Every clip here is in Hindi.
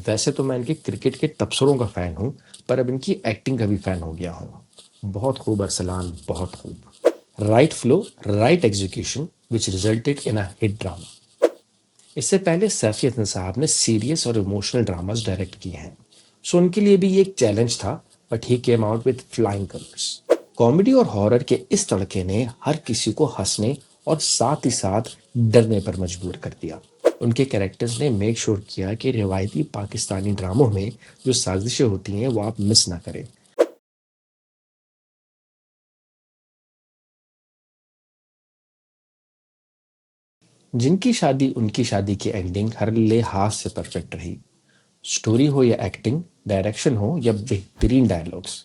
वैसे तो मैं इनके क्रिकेट के तबसरों का फैन हूँ, पर अब इनकी एक्टिंग का भी फैन हो गया हूँ। बहुत खूब अरसलान, बहुत खूब। Right flow, right execution which resulted in a hit drama. इससे पहले सैफी हसन साहब ने सीरियस और इमोशनल ड्रामास डायरेक्ट किए हैं, सो उनके लिए भी ये एक चैलेंज था, but he came out with flying colours. Comedy और हॉरर के इस तड़के ने हर किसी को हंसने और साथ ही साथ डरने पर मजबूर कर दिया। उनके कैरेक्टर्स ने मेक श्योर किया कि रिवायती पाकिस्तानी ड्रामों में जो साजिशें होती हैं वो आप मिस ना करें। जिनकी शादी उनकी शादी की एंडिंग हर लिहाज से परफेक्ट रही। स्टोरी हो या एक्टिंग, डायरेक्शन हो या बेहतरीन डायलॉग्स,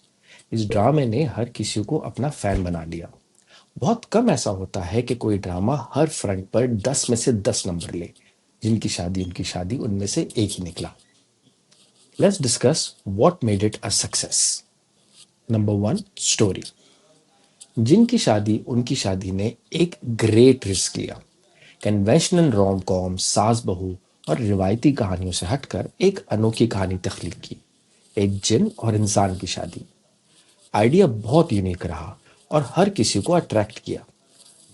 इस ड्रामे ने हर किसी को अपना फैन बना लिया। बहुत कम ऐसा होता है कि कोई ड्रामा हर फ्रंट पर 10 में से 10 नंबर ले। जिनकी शादी उनकी शादी उनमें से एक ही निकला। Let's discuss what made it a success. Number one, story. जिनकी शादी उनकी शादी ने एक ग्रेट रिस्क लिया। कन्वेंशनल रोम कॉम, सास बहू और रिवायती कहानियों से हटकर एक अनोखी कहानी तख्लीक की। एक जिन और इंसान की शादी। आइडिया बहुत यूनिक रहा और हर किसी को अट्रैक्ट किया।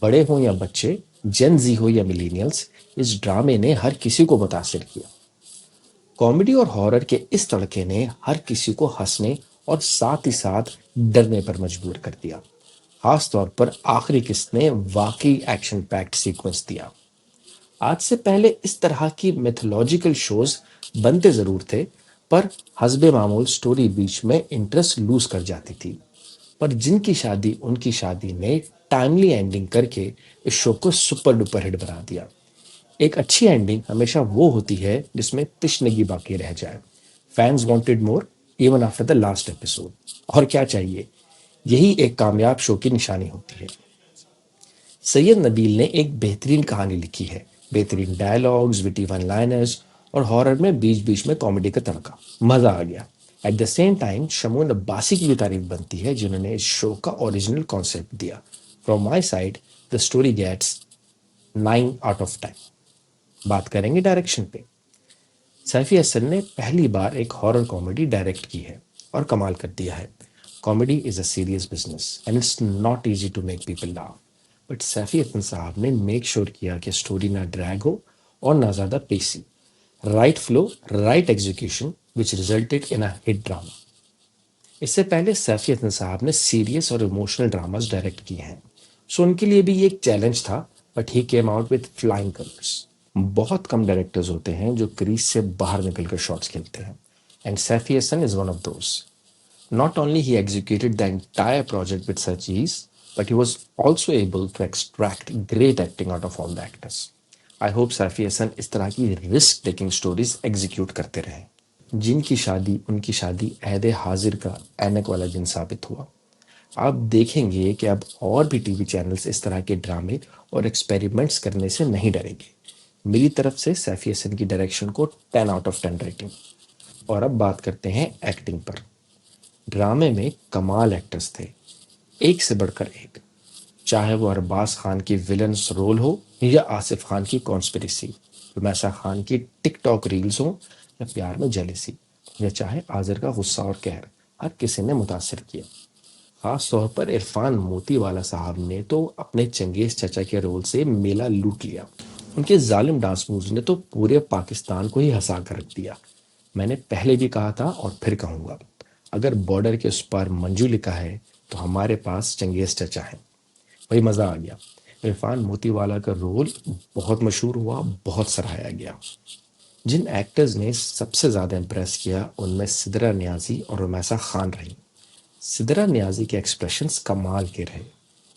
बड़े हों या बच्चे, जेन जी हो या मिलीनियल्स, इस ड्रामे ने हर किसी को मुतासिर किया। कॉमेडी और हॉरर के इस तड़के ने हर किसी को हंसने और साथ ही साथ डरने पर मजबूर कर दिया। खास तौर पर आखिरी किस्त ने वाकई एक्शन पैक्ड सीक्वेंस दिया। आज से पहले इस तरह की मिथोलॉजिकल शोज बनते जरूर थे, पर हस्बे मामूल स्टोरी बीच में इंटरेस्ट लूज कर जाती थी। पर जिनकी शादी उनकी शादी ने टाइमली एंडिंग करके इस शो को सुपर डुपर हिट बना दिया। एक अच्छी एंडिंग हमेशा वो होती है जिसमें तशनगी बाकी रह जाए। Fans wanted more even after the last episode. और क्या चाहिए, यही एक कामयाब शो की निशानी होती है। सैयद नबील ने एक बेहतरीन कहानी लिखी है। बेहतरीन डायलॉग्स, विटी वन लाइनर्स और हॉरर में बीच बीच में कॉमेडी का तड़का। मजा आ गया। At the same time Shamoon Abbasi की भी तारीफ बनती है, जिन्होंने इस शो का ओरिजिनल कॉन्सेप्ट दिया। From my side the story gets 9 out of 10। बात करेंगे डायरेक्शन पे। सैफी हसन ने पहली बार एक हॉरर कॉमेडी डायरेक्ट की है और कमाल कर दिया है। Comedy is a serious business and it's not easy to make people laugh, but Saifi Hasan साहब ने मेक श्योर किया कि स्टोरी ना ड्रैग हो और ना ज्यादा pacey. Right flow, right execution which resulted in a hit drama. इससे पहले सैफी हसन साहब ने सीरियस और इमोशनल ड्रामास डायरेक्ट किए हैं, सो उनके लिए भी ये एक चैलेंज था, but he came out with flying colours. बहुत कम डायरेक्टर्स होते हैं जो क्रीज से बाहर निकलकर शॉट्स खेलते हैं, and Saifi Hasan is one of those. Not only he executed the entire project with such ease, but he was also able to extract great acting out of all the actors. I hope Saifi Hasan इस तरह की रिस्क टेकिंग स्टोरीज एग्जीक्यूट करते रहे। जिनकी शादी उनकी शादी अहद हाजिर का ऐनक वाला दिन साबित हुआ। आप देखेंगे कि अब और भी टीवी चैनल्स इस तरह के ड्रामे और एक्सपेरिमेंट्स करने से नहीं डरेंगे। मेरी तरफ से सैफी हसन की डायरेक्शन को 10 आउट ऑफ 10 रेटिंग। और अब बात करते हैं एक्टिंग पर। ड्रामे में कमाल एक्टर्स थे, एक से बढ़कर एक। चाहे वो अरबाज खान की विलन्स रोल हो या आसिफ खान की कॉन्स्पिरेसी, रुमैसा खान की टिकटॉक रील्स हो या प्यार में जेलेसी, या चाहे आजिर का गुस्सा और कहर, हर किसी ने मुतासिर किया। खास तौर पर इरफान मोतीवाला साहब ने तो अपने चंगेज चचा के रोल से मेला लूट लिया। उनके जालिम डांस मूव्स ने तो पूरे पाकिस्तान को ही हंसा कर रख दिया। मैंने पहले भी कहा था और फिर कहूंगा, अगर बॉर्डर के उस पार मंजू लिखा है तो हमारे पास चंगेज चचा है। वही मजा आ गया। इरफान मोतीवाला का रोल बहुत मशहूर हुआ, बहुत सराहाया गया। जिन एक्टर्स ने सबसे ज्यादा इम्प्रेस किया उनमें सिदरा नियाजी और रुमैसा खान रही। सिदरा नियाजी के एक्सप्रेशंस कमाल के रहे।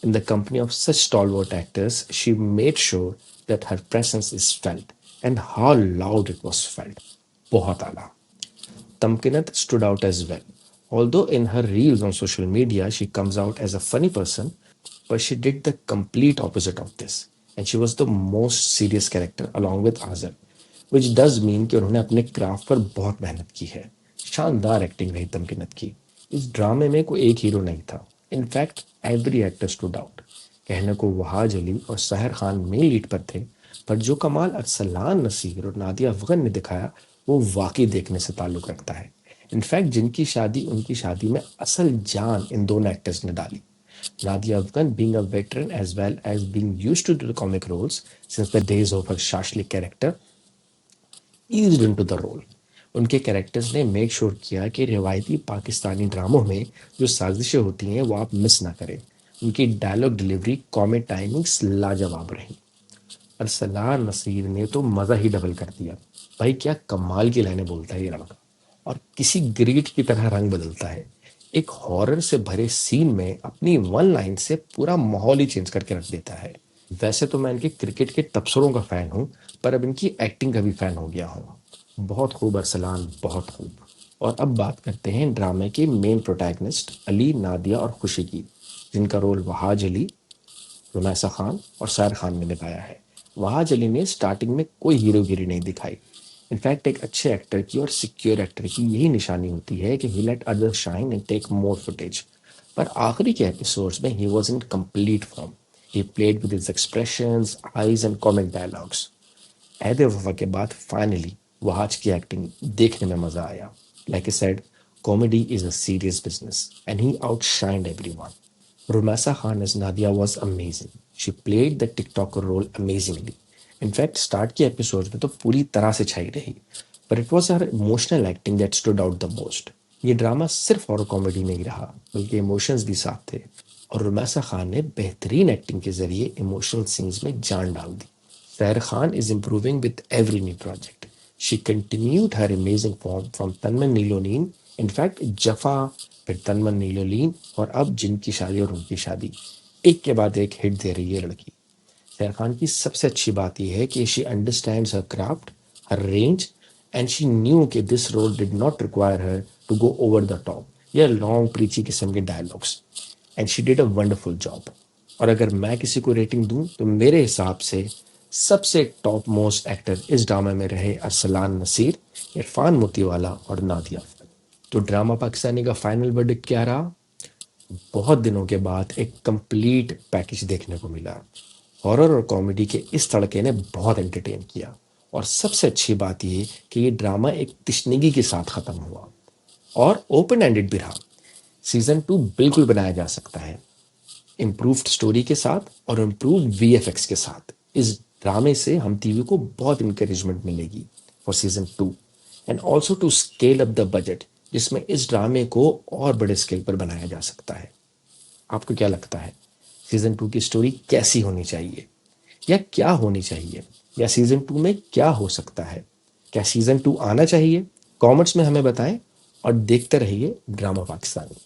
In the company of such stalwart actors she made sure that her presence is felt and how loud it was felt. बहुत आला। Tamkinat stood out as well. Although in her reels on social media she comes out as a funny person, but she did the complete opposite of this. And she was the most serious character along with Azar, which does mean कि उन्होंने अपने क्राफ्ट पर बहुत मेहनत की है। शानदार एक्टिंग रही तमकिनत की। इस ड्रामे में कोई एक हीरो नहीं था। In fact every actor stood out. कहने को वहाज अली और सहर खान मेन लीड पर थे, पर जो कमाल अरसलान नसीर और नादिया अफगन ने दिखाया वो वाकई देखने से ताल्लुक रखता है। इनफैक्ट जिनकी शादी उनकी शादी में असल जान इन दोनों एक्टर्स ने डाली। Nadia Afghan, being a veteran as well as being used to the comic roles since the days of her Shashlik character, eased into the role. उनके कैरेक्टर्स ने मेक श्योर किया कि रिवायती पाकिस्तानी ड्रामों में जो साजिशें होती हैं वो आप मिस ना करें। उनकी डायलॉग डिलीवरी, कॉमेडी टाइमिंग्स लाजवाब रही। अरसलान नसीर ने तो मज़ा ही डबल कर दिया। भाई क्या कमाल की लाइनें बोलता है ये लड़का, और किसी ग्रीट की तरह रंग बदलता है। एक हॉरर से भरे सीन में अपनी वन लाइन से पूरा माहौल ही चेंज करके रख देता है। वैसे तो मैं इनके क्रिकेट के तबसरों का फ़ैन हूँ, पर अब इनकी एक्टिंग का भी फ़ैन हो गया हूँ। बहुत खूब अरसलान, बहुत खूब। और अब बात करते हैं ड्रामे के मेन प्रोटैगनिस्ट अली, नादिया और खुशी की, जिनका रोल वहाज अली, रुमैसा खान और सैर खान ने निभाया है। वहाज अली ने स्टार्टिंग में कोई हीरोगिरी नहीं दिखाई। इनफैक्ट एक अच्छे एक्टर की और सिक्योर एक्टर की यही निशानी होती है कि he let others shine and take more footage. पर आखिरी के एपिसोड्स में he was in complete form. He played with his expressions, eyes and comic dialogues. Ehde Wafa के बाद फाइनली वहाज की एक्टिंग देखने में मजा आया। Like I said, comedy is a serious business and he outshined everyone. Rumasa Khan as Nadia was amazing. She played the TikToker role amazingly. In fact start के एपिसोड में तो पूरी तरह से छाई रही, पर it was her emotional acting that stood out the most. ये ड्रामा सिर्फ हॉरर कॉमेडी नहीं रहा, बल्कि इमोशंस भी साथ थे, और रुमैसा खान ने बेहतरीन एक्टिंग के जरिए इमोशनल सीन्स में जान डाल दी। Sair Khan is improving with every new project. She continued her amazing form from Tanman Niloleen, in fact Jaffa, फिर तनमन नीलोलीन, और अब जिनकी शादी और उनकी शादी, एक के बाद एक हिट दे रही है लड़की। सैर खान की सबसे अच्छी बात यह है कि she understands her craft, her range, and she knew that this role did not require her to go over the top या लॉन्ग प्रीची किस्म के dialogues, and she did a wonderful job. और अगर मैं किसी को रेटिंग दूं तो मेरे हिसाब से सबसे टॉप मोस्ट एक्टर इस ड्रामा में रहे अरसलान नसीर, इरफान मोतीवाला और नादिया अफजल। तो ड्रामा पाकिस्तानी का फाइनल वर्डिक्ट क्या रहा? बहुत दिनों के बाद एक कंप्लीट पैकेज देखने को मिला। हॉरर और कॉमेडी के इस तड़के ने बहुत एंटरटेन किया, और सबसे अच्छी बात ये कि ये ड्रामा एक तिश्नगी के साथ ख़त्म हुआ और ओपन एंडेड भी रहा। सीज़न 2 बिल्कुल बनाया जा सकता है, इम्प्रूव्ड स्टोरी के साथ और इम्प्रूव्ड वीएफएक्स के साथ। इस ड्रामे से हम टीवी को बहुत इंकरेजमेंट मिलेगी for season 2 and also to scale up the budget, जिसमें इस ड्रामे को और बड़े स्केल पर बनाया जा सकता है। आपको क्या लगता है, सीज़न 2 की स्टोरी कैसी होनी चाहिए, या क्या होनी चाहिए, या सीज़न 2 में क्या हो सकता है? क्या सीज़न 2 आना चाहिए? कमेंट्स में हमें बताएं, और देखते रहिए ड्रामा पाकिस्तानी।